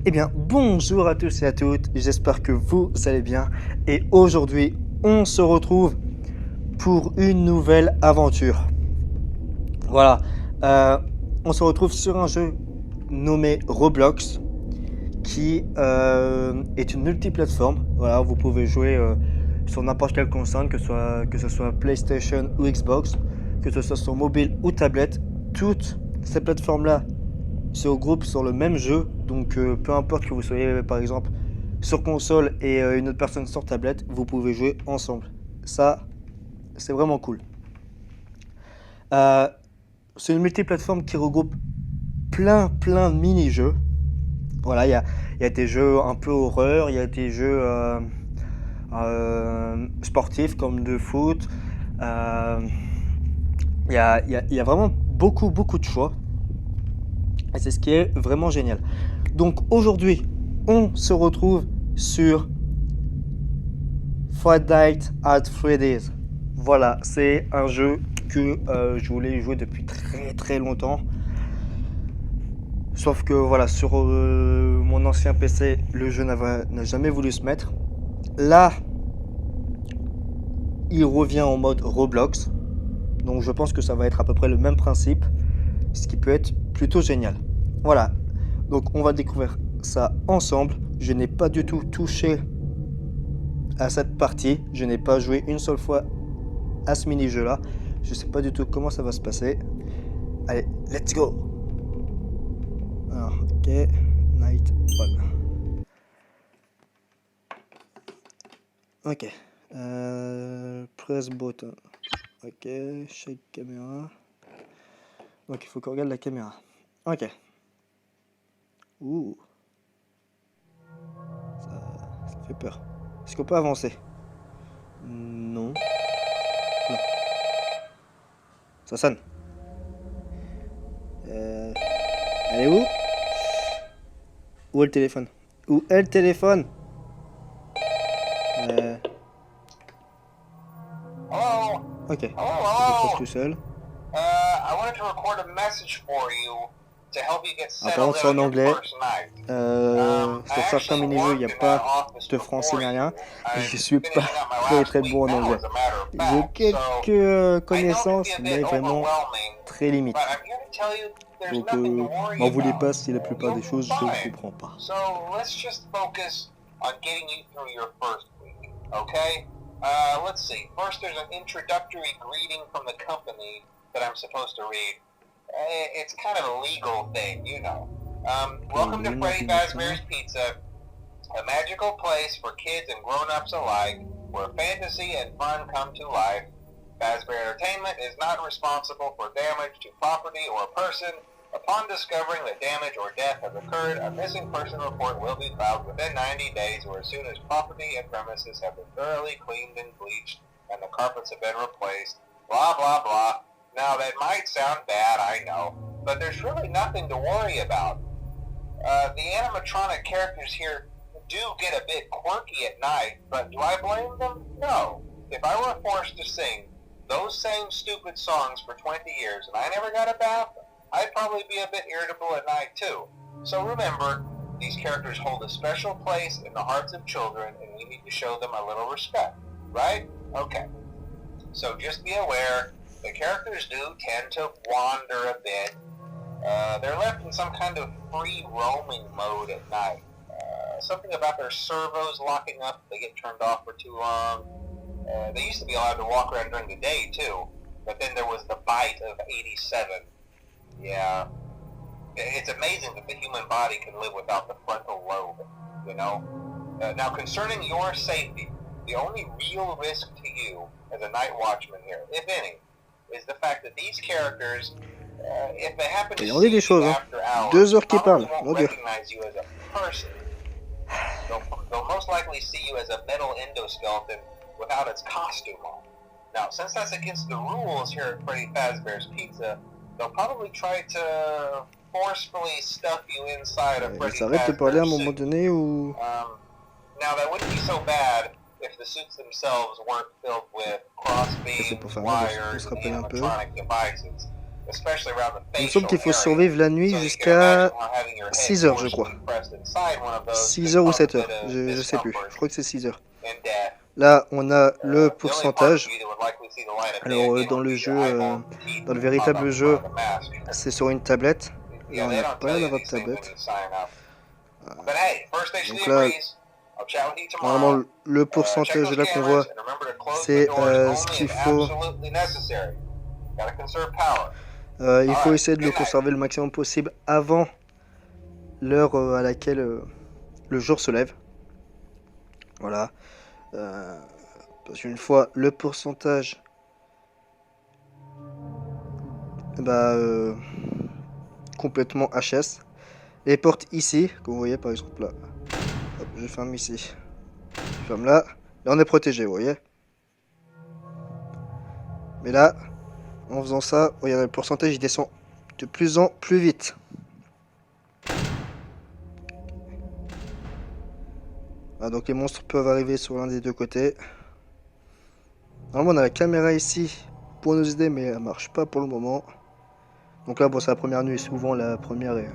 Eh bien, bonjour à tous et à toutes, j'espère que vous allez bien. Et aujourd'hui, on se retrouve pour une nouvelle aventure. Voilà, euh, on se retrouve sur un jeu nommé Roblox, qui est une multiplateforme. Voilà, vous pouvez jouer sur n'importe quelle console, que ce soit PlayStation ou Xbox, que ce soit sur mobile ou tablette. Toutes ces plateformes-là se regroupent sur le même jeu. Donc peu importe que vous soyez par exemple sur console et une autre personne sur tablette, vous pouvez jouer ensemble. Ça, c'est vraiment cool. Euh, c'est une multiplateforme qui regroupe plein de mini-jeux. Voilà, il y a des jeux un peu horreur, il y a des jeux sportifs comme de foot. Euh, il y a vraiment beaucoup de choix. Et c'est ce qui est vraiment génial. Donc aujourd'hui, on se retrouve sur Five Nights at Freddy's. Voilà, c'est un jeu que je voulais jouer depuis très longtemps. Sauf que voilà, sur mon ancien PC, le jeu n'a jamais voulu se mettre. Là, il revient en mode Roblox. Donc je pense que ça va être à peu près le même principe, ce qui peut être plutôt génial. Voilà, donc on va découvrir ça ensemble. Je n'ai pas du tout touché à cette partie. Je n'ai pas joué une seule fois à ce mini-jeu là. Je sais pas du tout comment ça va se passer. Allez, let's go. Alors, ok, night one. Ok, press button. Ok, shake caméra. Donc il faut qu'on regarde la caméra. Ok. Ouh, ça fait peur. Est-ce qu'on peut avancer? Non. Non. Ça sonne. Elle est où? Où est le téléphone? Où est le téléphone? Hello? Ok. Il Hello, décroche hello. tout seul. I wanted to record a message for you to help you get Alors, par settled contre, in c'est en on your anglais. first night. Sur I certains actually mini-jeux, il n'y a worked in that pas office de français before ni rien. you. Et I'm je suis pas finishing up my last très week bon en now, anglais. as a matter of J'ai fact. So quelques I know it can be connaissances, a mais bit vraiment overwhelming, très but limites. I'm here to tell you there's Donc, nothing to worry m'en voulez about. pas si la plupart You'll des be choses, je ne fine. comprends pas. So let's just focus on getting you through your first week, okay? Let's see. First, there's an introductory greeting from the company that I'm supposed to read. It's kind of a legal thing, you know. Welcome to Une Freddy ordinateur. Fazbear's Pizza, a magical place for kids and grown-ups alike, where fantasy and fun come to life. Fazbear Entertainment is not responsible for damage to property or person. Upon discovering that damage or death has occurred, a missing person report will be filed within 90 days or as soon as property and premises have been thoroughly cleaned and bleached and the carpets have been replaced. Blah, blah, blah. Now, that might sound bad, I know, but there's really nothing to worry about. The animatronic characters here do get a bit quirky at night, but do I blame them? No. If I were forced to sing those same stupid songs for 20 years and I never got a bath, I'd probably be a bit irritable at night too. So remember, these characters hold a special place in the hearts of children and we need to show them a little respect, right? Okay. So just be aware, the characters do tend to wander a bit. They're left in some kind of free roaming mode at night. Something about their servos locking up if they get turned off for too long. They used to be allowed to walk around during the day too, but then there was the bite of 87. Yeah. It's amazing that the human body can live without the frontal lobe, you know? Now, concerning your safety, the only real risk to you as a night watchman here, if any, is the fact that these characters, if they happen to Il en dit see des choses, you hein. after hours, 2 heures qu'il probably parle, won't mon Dieu. recognize you as a person. They'll most likely see you as a metal endoskeleton without its costume on. Now, since that's against the rules here at Freddy Fazbear's Pizza, they'll probably try to forcefully stuff you inside a Il Freddy s'arrête de parler à un Fazbear moment suit. donné ou... Now, that wouldn't be so bad if the suits themselves weren't filled with cross C'est beams, pour faire on wires, se and rappelle un peu. animatronic devices. especially around the Il me semble facial qu'il faut area. survivre la nuit So you can jusqu'à imagine how having your head 6 heures, je crois. forcefully pressed inside one of those 6 could heures ou cause a 7 heures, bit of je sais plus. discomfort Je crois que c'est 6 heures. and death. Là, on a le The only part of pourcentage. you that would likely see the light of day Alors, again dans would le be jeu, your eyeballs and teeth dans le that pop véritable out jeu, from the mask. c'est sur une tablette. Là, Yeah, on they n'a don't pas tell l'air you d'avoir de these things when tablette. you sign up. But hey, first station of Donc the là, breeze. I'll chat with you normalement, tomorrow. le Check pourcentage those là qu'on cameras voit, and remember to close the c'est doors ce only qu'il if faut. absolutely necessary. Gotta conserve power. Il faut Alright, essayer de le good night. conserver le maximum possible avant l'heure à laquelle le jour se lève. Voilà. Parce qu'une fois le pourcentage complètement HS, les portes ici, comme vous voyez par exemple là, hop, je ferme ici, je ferme là, là on est protégé, vous voyez. Mais là, en faisant ça, regardez, le pourcentage il descend de plus en plus vite. Ah, donc les monstres peuvent arriver sur l'un des deux côtés. Normalement on a la caméra ici pour nous aider, mais elle marche pas pour le moment. Donc là bon, c'est la première nuit, souvent la première est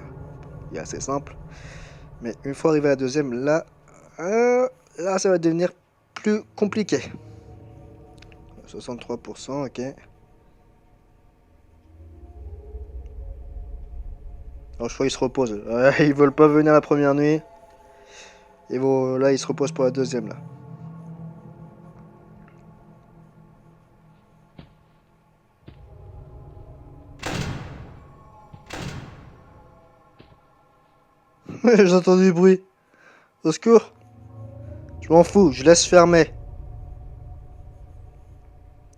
assez simple. Mais une fois arrivé à la deuxième, là ça va devenir plus compliqué. 63%, ok. Alors je crois qu'ils se reposent. Ils veulent pas venir la première nuit. Et bon, là ils se reposent pour la deuxième là. J'entends du bruit. Au secours. Je m'en fous, je laisse fermer.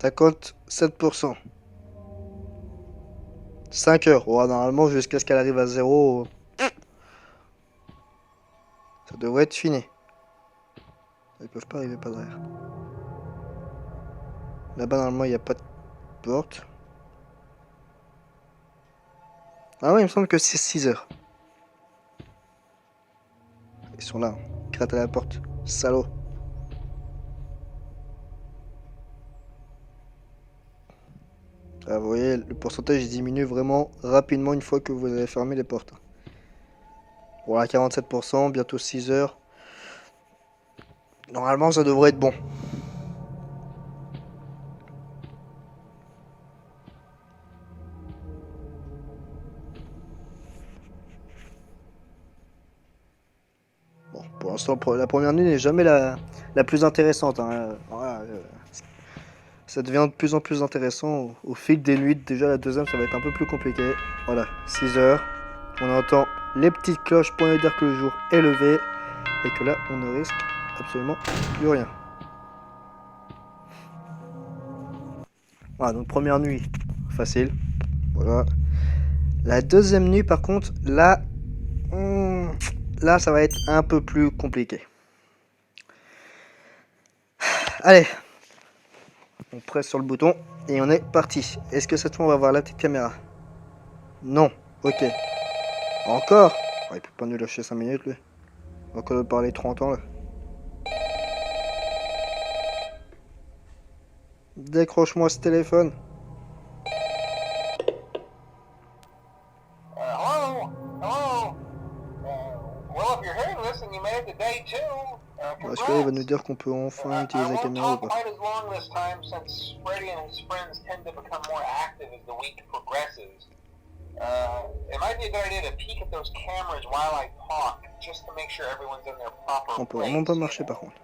Ça compte 7%. 5 heures. Oh, normalement, jusqu'à ce qu'elle arrive à 0, ça devrait être fini. Ils peuvent pas arriver par derrière. Là-bas, normalement, il n'y a pas de porte. Ah ouais, il me semble que c'est 6 heures. Ils sont là. Ils grattent à la porte. Salaud. Ah, vous voyez, le pourcentage diminue vraiment rapidement une fois que vous avez fermé les portes. Voilà, 47%, bientôt 6 heures. Normalement, ça devrait être bon. Bon, pour l'instant, la première nuit n'est jamais la plus intéressante. Hein. Voilà, ça devient de plus en plus intéressant au fil des nuits. Déjà, la deuxième, ça va être un peu plus compliqué. Voilà, 6 heures. On entend les petites cloches pour nous dire que le jour est levé. Et que là, on ne risque absolument plus rien. Voilà, donc première nuit, facile. Voilà. La deuxième nuit, par contre, là, ça va être un peu plus compliqué. Allez, on presse sur le bouton et on est parti. Est-ce que cette fois on va voir la petite caméra? Non, ok. Encore? Oh, il peut pas nous lâcher 5 minutes lui. On va encore nous parler 30 ans là. Décroche-moi ce téléphone. Hello? Hello? Well, if you're hearing this and you made it to day 2, Est-ce qu'il va nous dire qu'on peut enfin utiliser la I won't caméra ou talk pas? quite as long this time since Freddy and his friends tend to become more active as the week progresses. It might be a good idea to peek at those cameras while I talk, just to make sure everyone's in their proper On peut place. vraiment pas marcher par contre.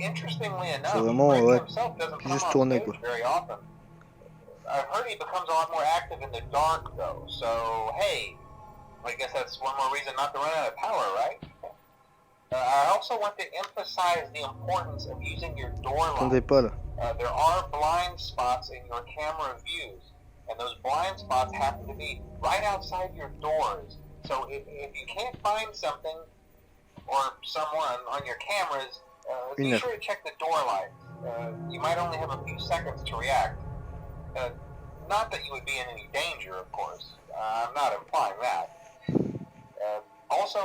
Interestingly enough, C'est vraiment, Freddy ouais, himself doesn't come juste on tourner, stage quoi. very often. I've heard he becomes a lot more active in the dark though, so hey, I guess that's one more reason not to run out of power, right? I also want to emphasize the importance of using your door Attendez lights. pas là. There are blind spots in your camera views, and those blind spots happen to be right outside your doors. So if you can't find something or someone on your cameras, be sure to check the door lights. You might only have a few seconds to react. Not that you would be in any danger, of course. I'm not implying that. Also,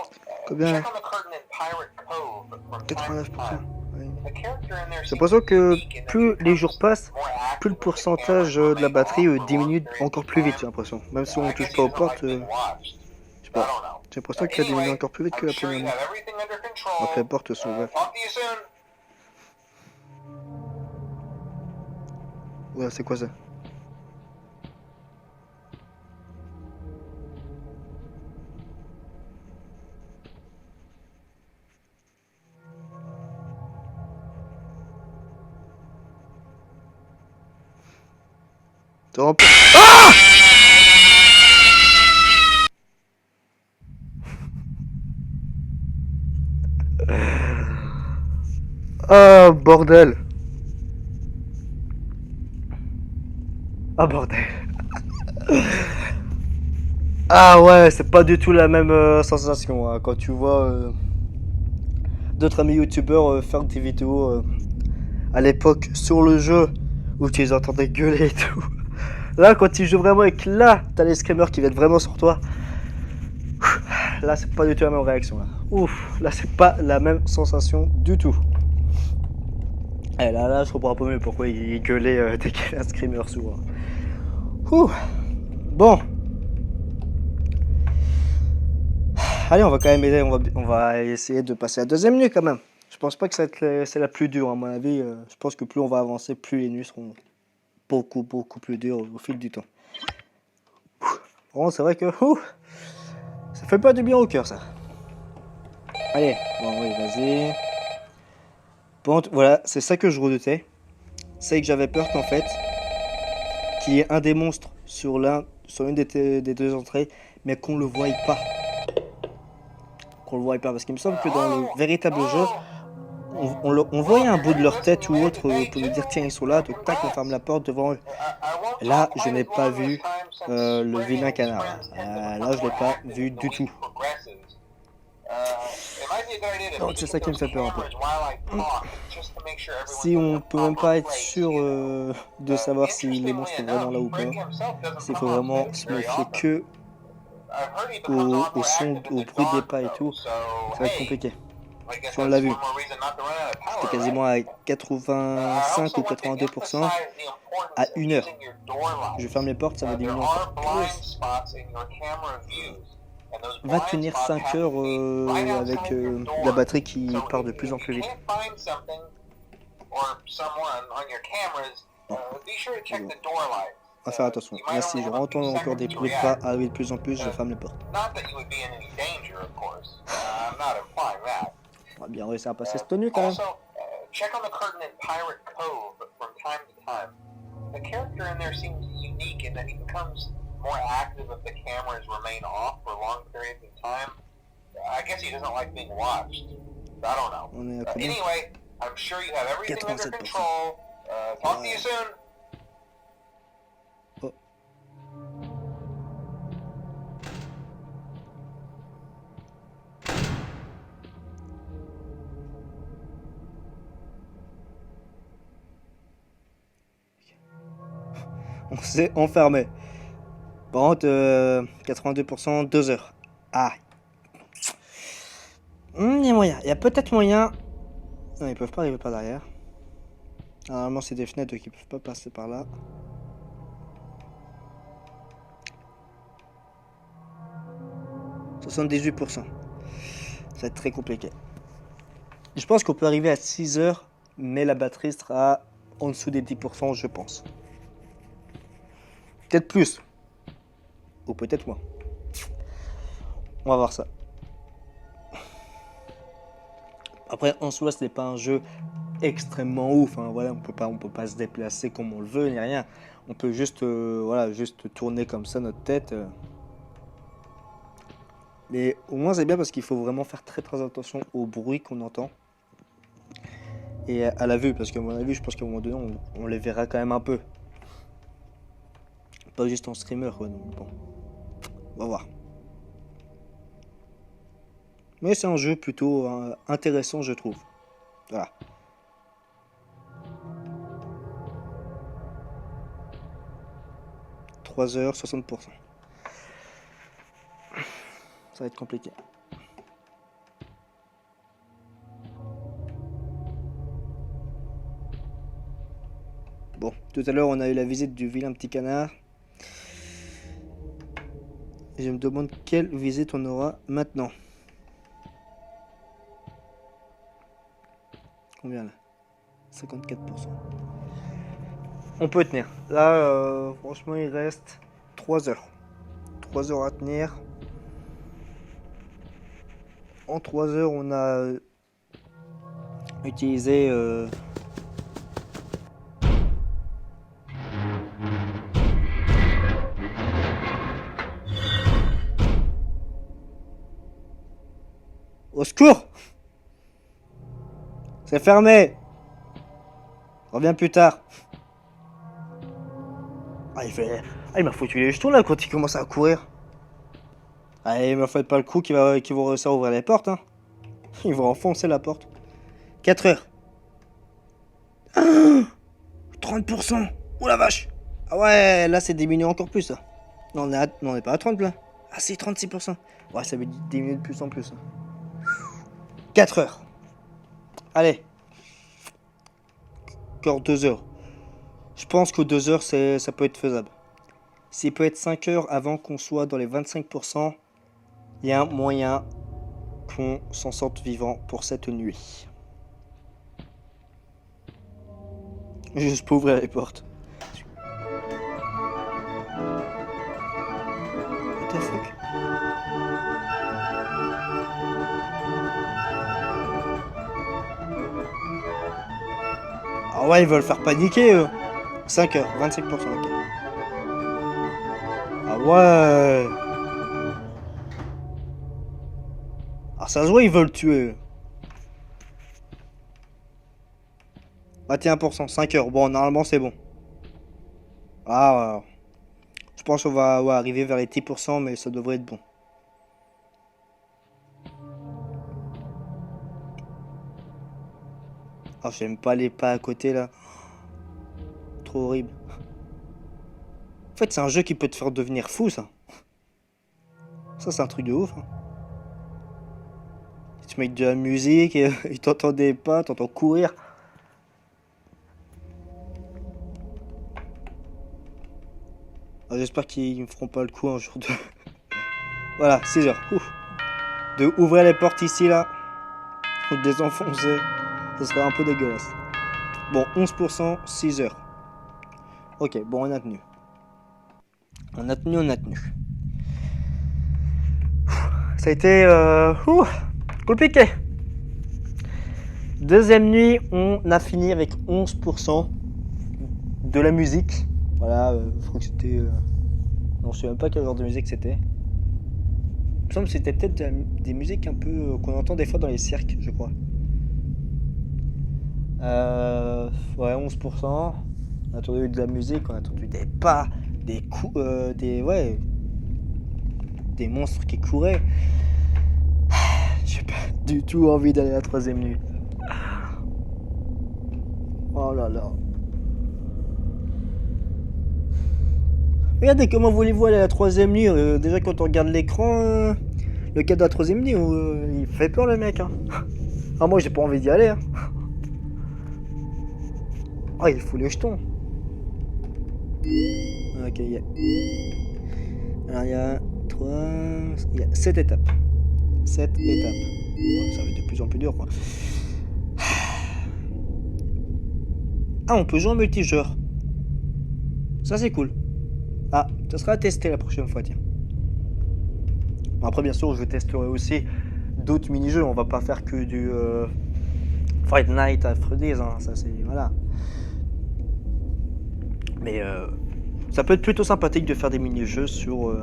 check on the curtain in Pirate Cove from time to time. The character in there J'ai seems l'impression que unique in that plus he les jours becomes passent, more plus le pourcentage de la batterie diminue encore plus vite, j'ai l'impression. Même si on touche pas aux portes, je sais pas. J'ai l'impression qu'elle diminue encore plus vite que la première nuit. Alors que les portes sont ouvertes. Ouais, c'est quoi ça? Ah! Oh bordel! Ah bordel! Ah ouais, c'est pas du tout la même sensation hein, quand tu vois d'autres amis youtubeurs faire des vidéos à l'époque sur le jeu où tu les entendais gueuler et tout. Là, quand tu joues vraiment et que là, t'as les screamers qui viennent vraiment sur toi, là, c'est pas du tout la même réaction. Là, ouf, là, c'est pas la même sensation du tout. Et là, je comprends un peu mieux pourquoi il gueulait dès qu'il y a un screamer souvent. Ouh. Bon. Allez, on va quand même essayer, on va essayer de passer à la deuxième nuit quand même. Je pense pas que c'est la plus dure, à mon avis. Je pense que plus on va avancer, plus les nuits seront beaucoup plus dures au fil du temps. Bon, c'est vrai que ça fait pas du bien au cœur, ça. Allez, bon, oui, vas-y. Bon, voilà, c'est ça que je redoutais. C'est que j'avais peur qu'en fait, qu'il y ait un des monstres sur une des deux entrées, mais qu'on le voie pas. Qu'on le voie pas, parce qu'il me semble que dans le véritable jeu, on voyait un bout de leur tête ou autre pour nous dire tiens ils sont là, donc tac on ferme la porte devant eux. Là je n'ai pas vu le vilain canard. Là je l'ai pas vu du tout. Donc c'est ça qui me fait peur un peu. Si on peut même pas être sûr de savoir si les monstres sont vraiment là ou pas, s'il faut vraiment se méfier que au son, au bruit des pas et tout, ça va être compliqué. Si on l'a vu, c'était quasiment à 85 ou 82% à 1 heure. Je ferme les portes, ça va diminuer encore plus. Va tenir 5 heures avec la batterie qui part de plus en plus vite. On va faire attention. Là, si je entends encore des bruits de pas arriver de plus en plus, je ferme les portes. On va bien réussir à passer cette tenue quand même. Check on the curtain in Pirate Cove from time to time. The character in there seems unique in that he becomes more active if the cameras remain off for long periods of time. I guess he doesn't like being watched. I don't know. On est à combien? Anyway, I'm sure you have everything under 87%. control. Talk to you soon. Oh. On s'est enfermé. Par contre, 82%, 2 heures. Ah. Il y a moyen. Il y a peut-être moyen. Non, ils peuvent pas arriver par derrière. Normalement, c'est des fenêtres qui peuvent pas passer par là. « 78%. Ça va être très compliqué. Je pense qu'on peut arriver à 6 heures, mais la batterie sera en dessous des 10%, je pense. Peut-être plus. Ou peut-être moins. On va voir ça. Après, en soi, ce n'est pas un jeu extrêmement ouf. Hein. Voilà, on peut pas se déplacer comme on le veut, ni rien. On peut juste, juste tourner comme ça notre tête. Mais au moins, c'est bien parce qu'il faut vraiment faire très attention au bruit qu'on entend. Et à la vue, parce qu'à mon avis, je pense qu'à un moment donné, on les verra quand même un peu. Pas juste en streamer, quoi. Donc, bon, on va voir. Mais c'est un jeu plutôt intéressant, je trouve. Voilà. « 3h, 60%. Ça va être compliqué. Bon, tout à l'heure, on a eu la visite du vilain petit canard. Et je me demande quelle visite on aura maintenant. Combien là? 54%. On peut tenir. Là, franchement, il reste 3 heures. 3 heures à tenir. En 3 heures, on a utilisé... Au secours! C'est fermé! Reviens plus tard. Ah, il m'a foutu les jetons là quand il commence à courir. Allez, me faites pas le coup qu'ils vont réussir à ouvrir les portes. Hein. Ils vont enfoncer la porte. 4 heures. 30%. Oh la vache. Ah ouais, là c'est diminué encore plus. Là. Non, on n'est pas à 30 là. Ah, c'est 36%. Ouais, ça va diminuer de plus en plus. Hein. 4 heures. Allez. Encore 2 heures. Je pense qu'aux 2 heures, ça peut être faisable. S'il peut être 5 heures avant qu'on soit dans les 25%, il y a un moyen qu'on s'en sorte vivant pour cette nuit. Juste pour ouvrir les portes. What the fuck? Ah ouais, ils veulent faire paniquer eux. 5 heures, 25%, ok. Ah ouais. Ah ça se voit, ils veulent tuer eux. 21%, 5 heures. Bon, normalement c'est bon. Ah, je pense qu'on va arriver vers les 10%, mais ça devrait être bon. Ah, j'aime pas les pas à côté là. Trop horrible. En fait, c'est un jeu qui peut te faire devenir fou, ça. Ça, c'est un truc de ouf. Hein. Tu mets de la musique et t'entendais pas, t'entends courir. Ah, j'espère qu'ils me feront pas le coup un jour de... Voilà, 6 heures. Ouf. De ouvrir les portes ici, là. Ou de les enfoncer. Ce serait un peu dégueulasse. Bon, 11%, 6 heures. Ok, bon, on a tenu. On a tenu. Ça a été compliqué. Deuxième nuit, on a fini avec 11% de la musique. Voilà, je crois que c'était... Non, je sais même pas quel genre de musique c'était. Il me semble que c'était peut-être des musiques un peu qu'on entend des fois dans les cirques, je crois. Ouais, 11%. On a entendu de la musique, on a entendu des pas, des coups, des monstres qui couraient. J'ai pas du tout envie d'aller à la troisième nuit. Oh là là. Regardez comment voulez-vous aller à la troisième nuit. Déjà quand on regarde l'écran, le cas de la troisième nuit, il fait peur le mec. Hein. Ah moi j'ai pas envie d'y aller. Hein. Ah il fout les jetons. Ok, il y a... Alors il y a 3... Il y a 7 étapes. 7 étapes. Bon, ça va être de plus en plus dur quoi. Ah on peut jouer en multijoueur. Ça c'est cool. Ah, ça sera à tester la prochaine fois, tiens. Bon, après, bien sûr, je testerai aussi d'autres mini-jeux. On va pas faire que du Fight Night à Freddy's, hein. Ça c'est... Voilà. Mais ça peut être plutôt sympathique de faire des mini-jeux sur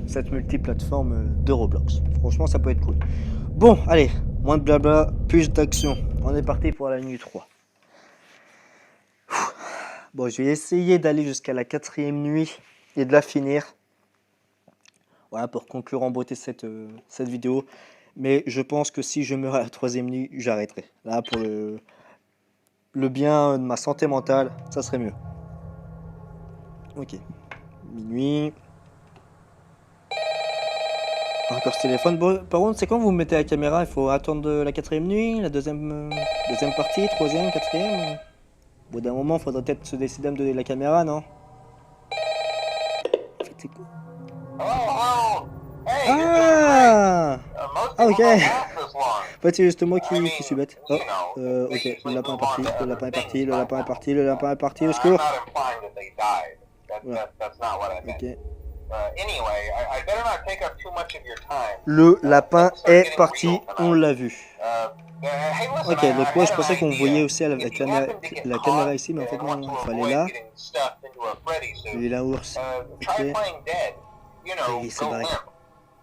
cette multiplateforme de Roblox. Franchement, ça peut être cool. Bon, allez, moins de blabla, plus d'action. On est parti pour la nuit 3. Bon, je vais essayer d'aller jusqu'à la 4e nuit et de la finir. Voilà, pour conclure en beauté cette vidéo. Mais je pense que si je meurs à la 3e nuit, j'arrêterai. Là, pour le bien de ma santé mentale, ça serait mieux. Ok. Minuit. Encore ce téléphone. Bon, par contre, c'est quand vous mettez la caméra, il faut attendre la 4e nuit, la deuxième partie, 3e, 4e. Au bout d'un moment, faudrait peut-être se décider à me donner la caméra, non? En fait, c'est quoi? Hello, hello. Hey, you're doing Ah! great. Most Ah, people ok. don't last this long. En fait, c'est juste moi I mean, qui suis bête. Oh, you know, they ok, le usually lapin est move on parti, to le other lapin est things parti, le by lapin est now. parti, le lapin est parti, au I'm secours! not implying that they died. Voilà. That's not what I meant. Ok. Anyway, I better not take up too much of your time. Le lapin Things start est getting parti, real on tonight. l'a vu. Hey, listen, Ok, donc I moi had je an pensais qu'on idea. voyait aussi If you happen to get la caught caméra ici, mais en fait and want non, to il fallait avoid là. getting stuffed into a Freddy suit, Lui l'ours. try Ok. playing dead. You know, Et il s'est go barré. limp.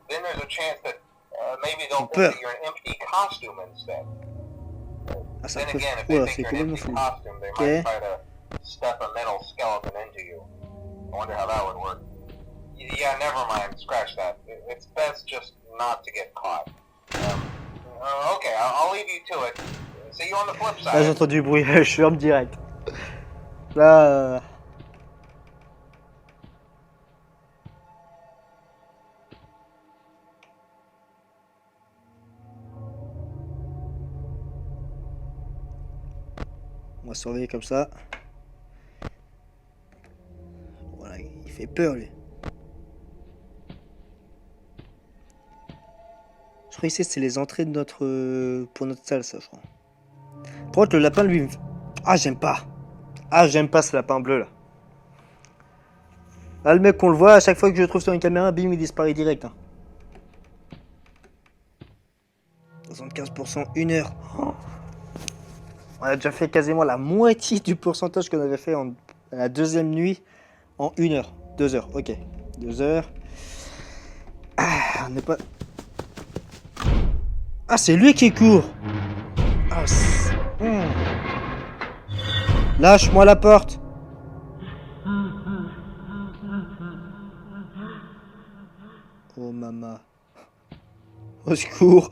Then there's a chance that maybe J'ai they'll think peur. that you're an empty costume instead. Ah, ça Then peut. again, if Oula, they c'est think you're an complètement empty fou. costume, they Ok. might try to stuff a metal skeleton into you. I wonder how that would work. Yeah, never mind. Scratch that. It's best just not to get caught. Okay, I'll leave you to it. See you on the flip Là j'ai side. entendu du bruit, je ferme direct. Là. On va surveiller comme ça. Voilà, il fait peur lui. Je crois ici c'est les entrées de notre pour notre salle ça je crois. Par contre le lapin lui. Ah j'aime pas. Ah j'aime pas ce lapin bleu là. Là le mec on le voit à chaque fois que je le trouve sur une caméra, bim il disparaît direct. Hein. 75%, 1 heure. Oh. On a déjà fait quasiment la moitié du pourcentage qu'on avait fait en la deuxième nuit en 1 heure. 2 heures, ok. 2 heures. Ah, on n'est pas. Ah, c'est lui qui court. Ah, lâche-moi la porte. Oh, maman. Au secours.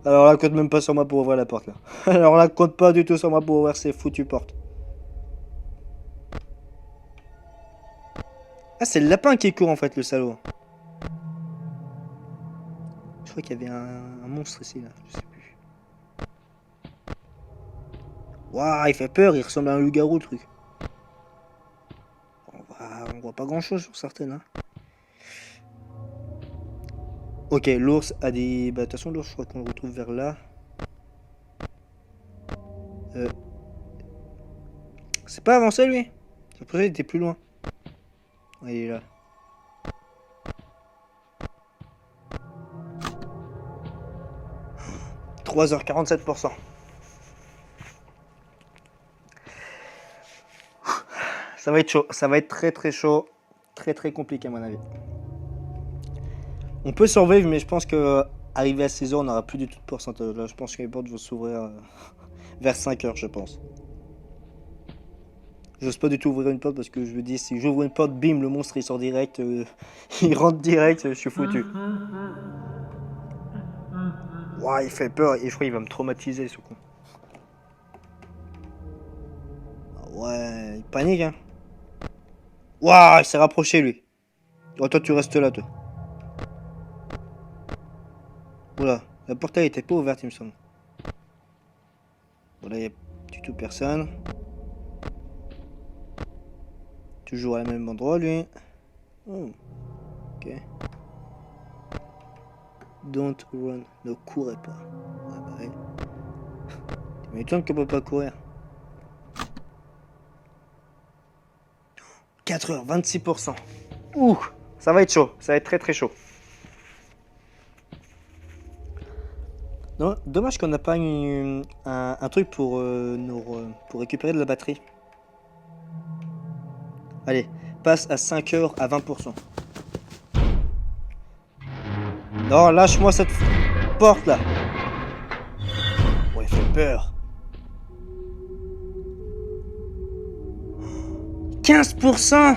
Alors là, compte même pas sur moi pour ouvrir la porte là. Alors là, compte pas du tout sur moi pour ouvrir ces foutues portes. Ah, c'est le lapin qui court en fait, le salaud. Je crois qu'il y avait un monstre ici là, je sais plus. Waouh, il fait peur, il ressemble à un loup-garou le truc. On voit pas grand chose sur certaines. Hein. Ok, l'ours a des. Bah, de toute façon, l'ours, je crois qu'on le retrouve vers là. C'est pas avancé lui? Je pensais qu'il était plus loin. Ouais, il est là. « 3h47%. Ça va être chaud, ça va être très très chaud, très compliqué à mon avis. On peut survivre, mais je pense que arrivé à 6h, on n'aura plus du tout de pourcentage. Là, je pense que les portes vont s'ouvrir vers 5h, je pense. J'ose pas du tout ouvrir une porte parce que je me dis, si j'ouvre une porte, bim, le monstre il sort direct, il rentre direct, je suis foutu. Ouah, il fait peur et je crois qu'il va me traumatiser ce con. Ouais, il panique hein. Ouah, il s'est rapproché lui. Oh, toi tu restes là toi. Oula, la porte elle était pas ouverte il me semble. Voilà, il n'y a du tout personne. Toujours à la même endroit lui. Oh, ok. Don't run, ne courez pas. Ouais, bah, ouais. Tu m'étonnes qu'on peut pas courir. 4h, 26%. Ouh, ça va être chaud, ça va être très chaud. Non, dommage qu'on n'a pas un truc pour récupérer de la batterie. Allez, passe à 5h à 20%. Non, lâche-moi cette porte là. Ouais, il fait peur. 15%.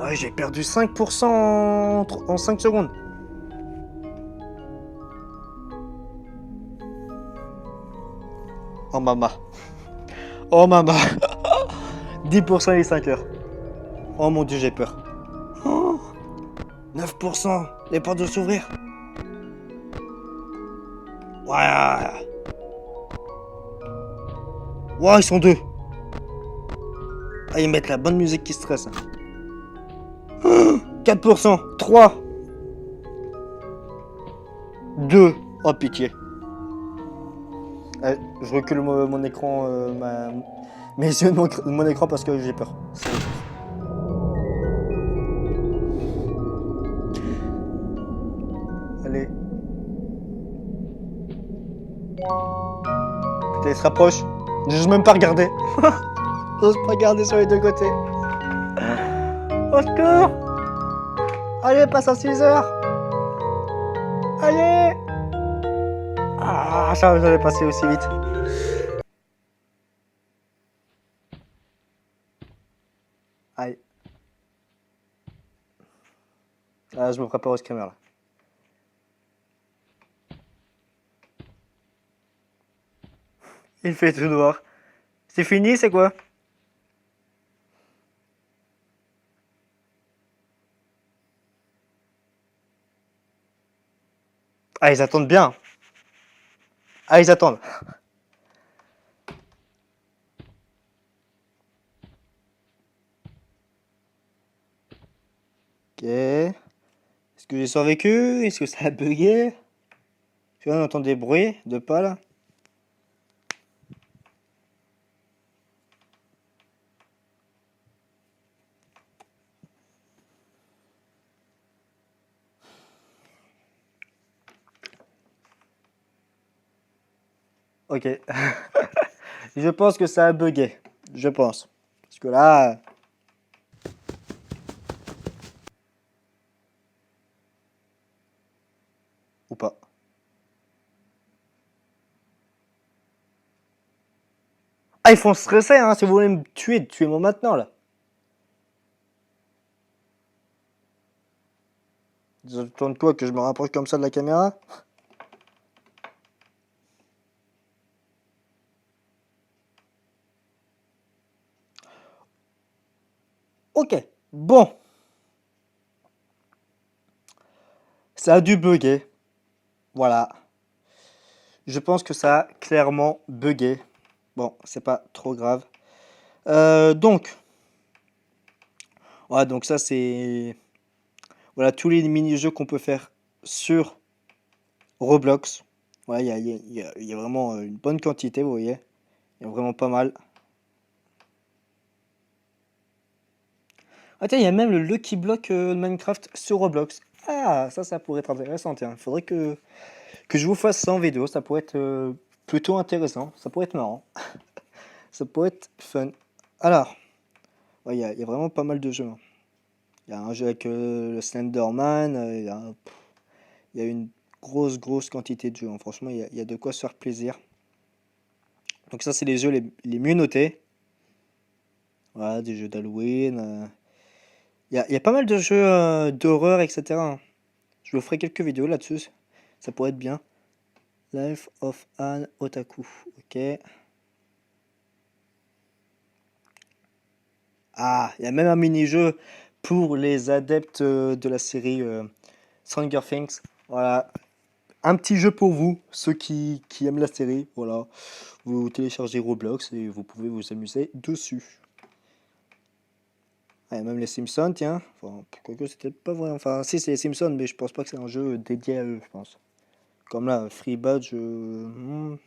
Ouais, j'ai perdu 5% en 5 secondes. Oh maman. Oh maman. 10% les 5 heures. Oh mon dieu, j'ai peur. Oh, 9%. Les portes doivent s'ouvrir. Ouais. Wow, ils sont deux. Ah, ils mettent la bonne musique qui stresse. 4%, 3, 2. Oh, pitié. Je recule mon écran, mes yeux de mon écran parce que j'ai peur. Allez. Putain, il se rapproche. J'ose même pas regarder. J'ose pas regarder sur les deux côtés. Au secours! Allez, passe à 6 heures! Allez! Ah, ça, j'allais passer aussi vite. Aïe. Ah, je me prépare au screamer là. Il fait tout noir. C'est fini, c'est quoi? Ah, ils attendent bien. Ah, ils attendent. Ok. Est-ce que j'ai survécu? Est-ce que ça a bugué? Tu vois, on entend des bruits de pas là. Ok. Je pense que ça a bugué. Je pense. Parce que là. Ou pas. Ah, ils font stresser, hein. Si vous voulez me tuer, tuez-moi maintenant là. Ils attendent quoi? Que je me rapproche comme ça de la caméra? Ok. Bon. Ça a dû bugger. Voilà. Je pense que ça a clairement bugué. Bon, c'est pas trop grave. Donc. Voilà, donc ça c'est. Voilà tous les mini-jeux qu'on peut faire sur Roblox. Voilà, il y a vraiment une bonne quantité, vous voyez. Il y a vraiment pas mal. Ah tiens, il y a même le Lucky Block de Minecraft sur Roblox. Ah, ça pourrait être intéressant, tiens. Il faudrait que je vous fasse ça en vidéo. Ça pourrait être plutôt intéressant. Ça pourrait être marrant. Ça pourrait être fun. Alors, ouais, il y a vraiment pas mal de jeux, hein. Il y a un jeu avec le Slenderman. Il y a une grosse quantité de jeux, hein. Franchement, il y a de quoi se faire plaisir. Donc ça, c'est les jeux les mieux notés. Voilà, des jeux d'Halloween. Il y a pas mal de jeux d'horreur, etc., hein. Je vous ferai quelques vidéos là-dessus. Ça pourrait être bien. Life of an Otaku. Ok. Ah, il y a même un mini-jeu pour les adeptes de la série Stranger Things. Voilà. Un petit jeu pour vous, ceux qui aiment la série. Voilà. Vous téléchargez Roblox et vous pouvez vous amuser dessus. Ah, il y a même les Simpsons, tiens. Enfin, quoique c'était pas vrai. Enfin, si, c'est les Simpsons, mais je pense pas que c'est un jeu dédié à eux, je pense. Comme là, Free Badge. Je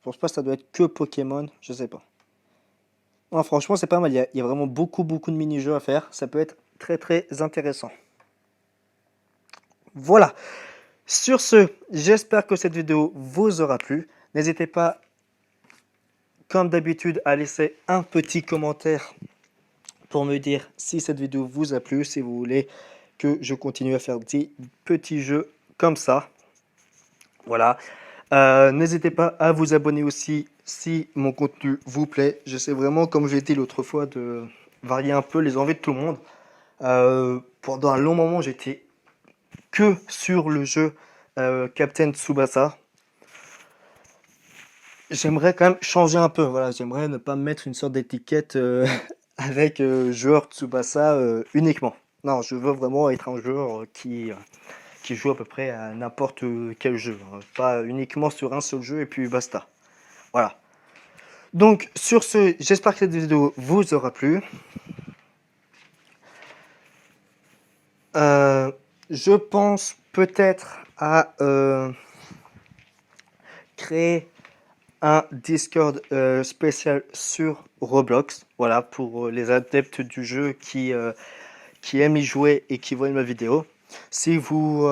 pense pas que ça doit être que Pokémon. Je sais pas. Non, franchement, c'est pas mal. Il y a vraiment beaucoup de mini-jeux à faire. Ça peut être très intéressant. Voilà. Sur ce, j'espère que cette vidéo vous aura plu. N'hésitez pas, comme d'habitude, à laisser un petit commentaire pour me dire si cette vidéo vous a plu, si vous voulez que je continue à faire des petits jeux comme ça. Voilà. N'hésitez pas à vous abonner aussi si mon contenu vous plaît. J'essaie vraiment, comme j'ai dit l'autre fois, de varier un peu les envies de tout le monde. Pendant un long moment, j'étais que sur le jeu Captain Tsubasa. J'aimerais quand même changer un peu. Voilà, j'aimerais ne pas mettre une sorte d'étiquette avec joueur Tsubasa uniquement. Non, je veux vraiment être un joueur qui joue à peu près à n'importe quel jeu, hein. Pas uniquement sur un seul jeu et puis basta. Voilà. Donc sur ce, j'espère que cette vidéo vous aura plu. Je pense peut-être à créer un Discord spécial sur Roblox, voilà, pour les adeptes du jeu qui aiment y jouer et qui voient ma vidéo. Si vous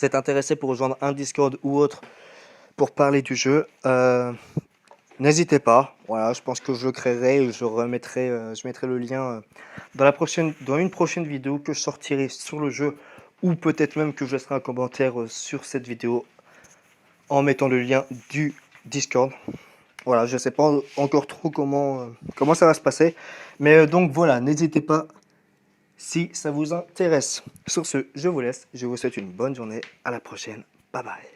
êtes intéressé pour rejoindre un Discord ou autre pour parler du jeu, n'hésitez pas. Voilà, je pense que je le créerai et je mettrai le lien dans une prochaine vidéo que je sortirai sur le jeu, ou peut-être même que je laisserai un commentaire sur cette vidéo en mettant le lien du Discord. Voilà, je ne sais pas encore trop comment ça va se passer. Mais donc voilà, n'hésitez pas si ça vous intéresse. Sur ce, je vous laisse. Je vous souhaite une bonne journée. À la prochaine. Bye bye.